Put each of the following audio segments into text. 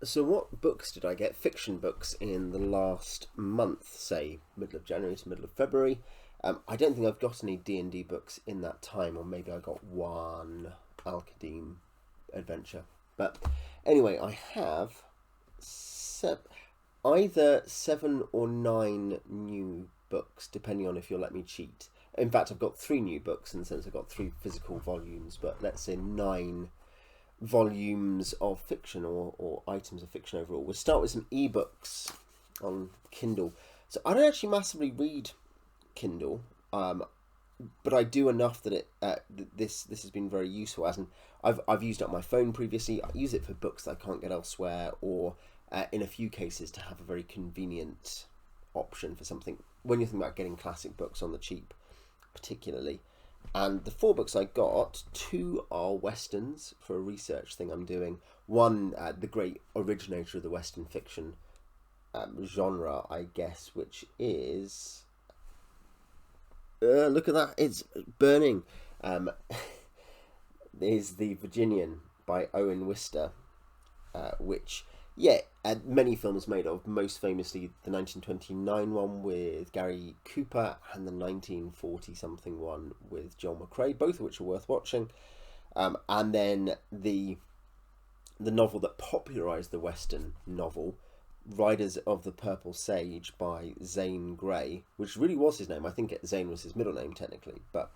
So what books did I get? Fiction books in the last month, say middle of January to middle of February. I don't think I've got any D&D books in that time, or maybe I got one Al-Qadim adventure. But anyway, I have either 7 or 9 new books, depending on if you'll let me cheat. In fact, I've got 3 new books in the sense I've got 3 physical volumes, but let's say 9 volumes of fiction or items of fiction overall. We'll start with some ebooks on Kindle. So I don't actually massively read Kindle, but I do enough that this has been very useful. As in, I've used it on my phone previously. I use it for books that I can't get elsewhere, or in a few cases to have a very convenient option for something when you're thinking about getting classic books on the cheap, particularly. And the 4 books I got, 2 are westerns for a research thing I'm doing. One, the great originator of the western fiction genre, I guess, which is look at that, it's burning. Is The Virginian by Owen Wister, which many films made of, most famously the 1929 one with Gary Cooper and the 1940 something one with Joel McCrea, both of which are worth watching. And then the novel that popularised the Western novel, Riders of the Purple Sage by Zayn Grey, which really was his name. I think Zayn was his middle name technically, but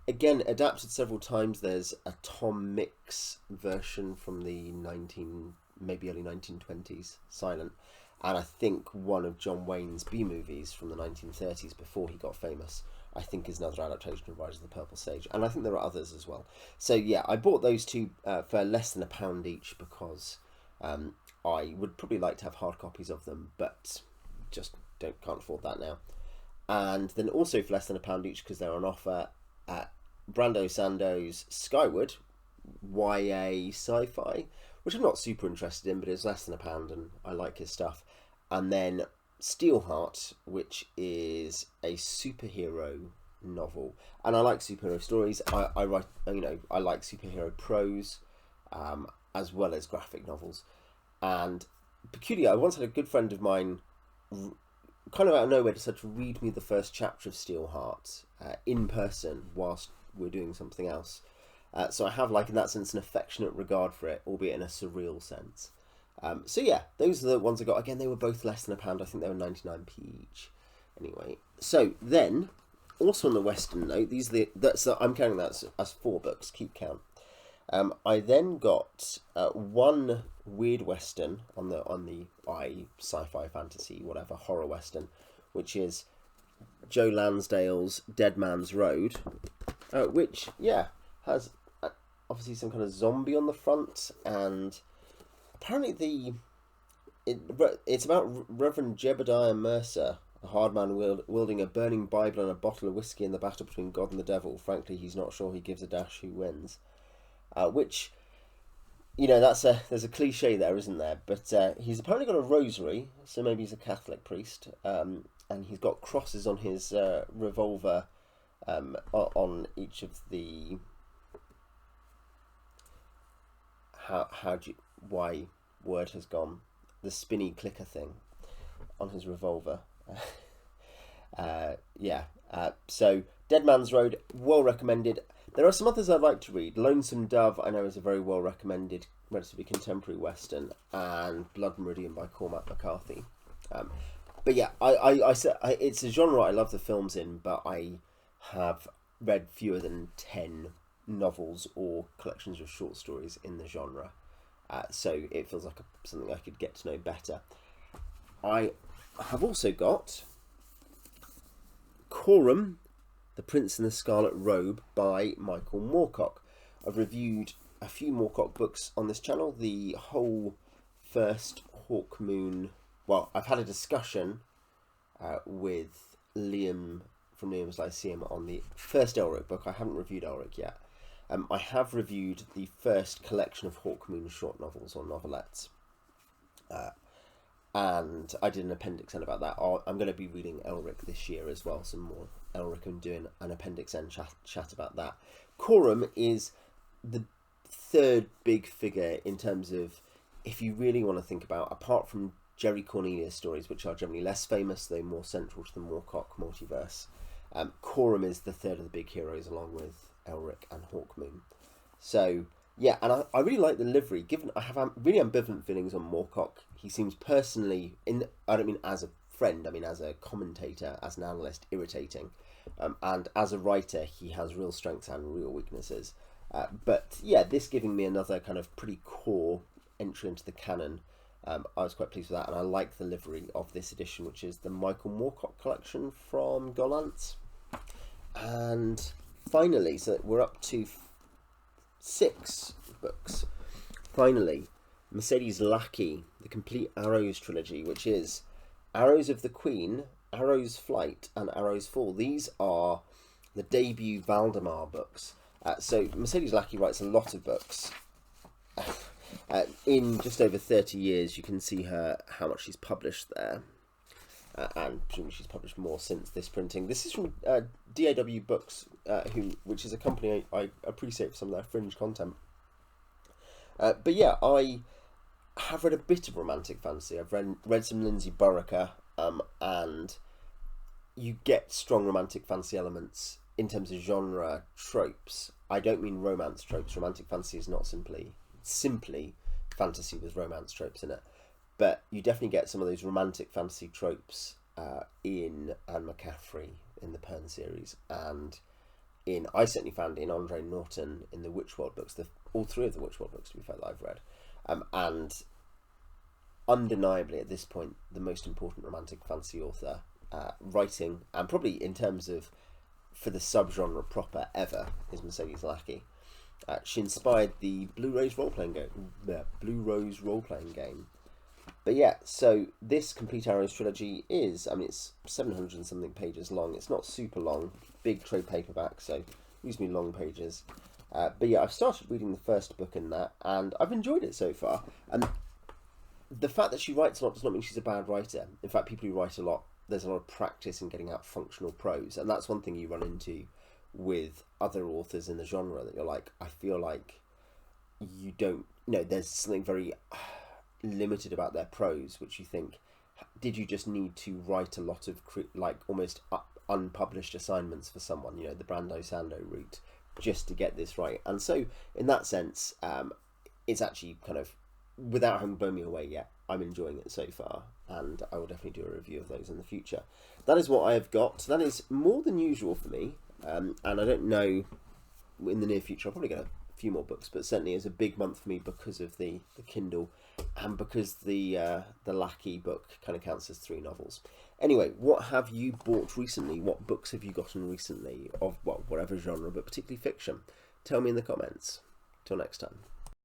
again, adapted several times. There's a Tom Mix version from the maybe early 1920s, silent, and I think one of John Wayne's B movies from the 1930s before he got famous, I think, is another adaptation of Riders of the Purple Sage, and I think there are others as well. So yeah, I bought those 2 for less than £1 each because I would probably like to have hard copies of them, but just can't afford that now. And then also for less than £1 each, because they're on offer, at Brando Sando's Skyward, YA sci-fi, which I'm not super interested in, but it's less than £1 and I like his stuff. And then Steelheart, which is a superhero novel, and I like superhero stories. I write, I like superhero prose, as well as graphic novels. And peculiar, I once had a good friend of mine, kind of out of nowhere, decided to read me the first chapter of Steelheart in person whilst we're doing something else. So I have, in that sense, an affectionate regard for it, albeit in a surreal sense. So yeah, those are the ones I got. Again, they were both less than £1. I think they were 99p each. Anyway, so then, also on the Western note, I'm counting that as 4 books. Keep count. I then got one weird Western on the sci-fi, fantasy, whatever, horror Western, which is Joe Lansdale's Dead Man's Road, which has obviously some kind of zombie on the front, and apparently it's about Reverend Jebediah Mercer, a hard man wielding a burning Bible and a bottle of whiskey in the battle between God and the devil. Frankly, he's not sure he gives a dash who wins. Which, there's a cliche there, isn't there? But he's apparently got a rosary, so maybe he's a Catholic priest, and he's got crosses on his revolver, on each of the why word has gone, the spinny clicker thing on his revolver. So Dead Man's Road, well recommended. There are some others I'd like to read. Lonesome Dove, I know, is a very well recommended, relatively contemporary Western, and Blood Meridian by Cormac McCarthy. But yeah, it's a genre I love the films in, but I have read fewer than 10 novels or collections of short stories in the genre. So it feels like something I could get to know better. I have also got Quorum, The Prince in the Scarlet Robe by Michael Morcock. I've reviewed a few Morcock books on this channel. The whole first Hawkmoon... Well, I've had a discussion with Liam from Liam's Lyceum on the first Elric book. I haven't reviewed Elric yet. I have reviewed the first collection of Hawkmoon short novels or novelettes. And I did an Appendix N about that. I'm going to be reading Elric this year as well, some more Elric, and doing an Appendix N chat about that. Quorum is the third big figure in terms of if you really want to think about, apart from Jerry Cornelius stories, which are generally less famous, though more central to the Morcock multiverse, Quorum is the third of the big heroes, along with Elric and Hawkmoon. So, yeah, and I really like the livery. Given I have really ambivalent feelings on Morcock, he seems personally, I don't mean as a friend, I mean as a commentator, as an analyst, irritating. And as a writer, he has real strengths and real weaknesses. But yeah, this giving me another kind of pretty core entry into the canon. I was quite pleased with that, and I like the livery of this edition, which is the Michael Morcock collection from Gollancz. And finally, so we're up to 6 books. Finally, Mercedes Lackey, the complete Arrows trilogy, which is Arrows of the Queen, Arrow's Flight, and Arrow's Fall. These are the debut Valdemar books. So Mercedes Lackey writes a lot of books. In just over 30 years, you can see how much she's published there. And presumably she's published more since this printing. This is from DAW Books, which is a company I appreciate for some of their fringe content. But yeah, I have read a bit of romantic fantasy. I've read some Lindsay Buroker, and you get strong romantic fantasy elements in terms of genre tropes. I don't mean romance tropes. Romantic fantasy is not simply fantasy with romance tropes in it. But you definitely get some of those romantic fantasy tropes in Anne McCaffrey in the Pern series, and I certainly found in Andre Norton in the Witchworld books, all 3 of the Witchworld books, to be fair, that I've read. And undeniably at this point, the most important romantic fantasy author writing, and probably in terms of for the subgenre proper ever, is Mercedes Lackey. She inspired the Blue Rose role-playing game. But yeah, so this Complete Arrows trilogy is, I mean, it's 700 and something pages long. It's not super long, big trade paperback, so use me long pages. But yeah, I've started reading the first book in that, and I've enjoyed it so far. And the fact that she writes a lot does not mean she's a bad writer. In fact, people who write a lot, there's a lot of practice in getting out functional prose, and that's one thing you run into with other authors in the genre, that you're like, I feel like you don't, there's something very limited about their prose, which you think, did you just need to write a lot of almost unpublished assignments for someone, the Brando Sando route, just to get this right? And so in that sense, it's actually kind of, without having blown me away yet, I'm enjoying it so far, and I will definitely do a review of those in the future. That is what I have got. That is more than usual for me, and I don't know, in the near future I'll probably get a few more books, but certainly it's a big month for me because of the Kindle, and because the Lackey book kind of counts as 3 novels. Anyway, what have you bought recently? What books have you gotten recently of whatever genre, but particularly fiction? Tell me in the comments. Till next time.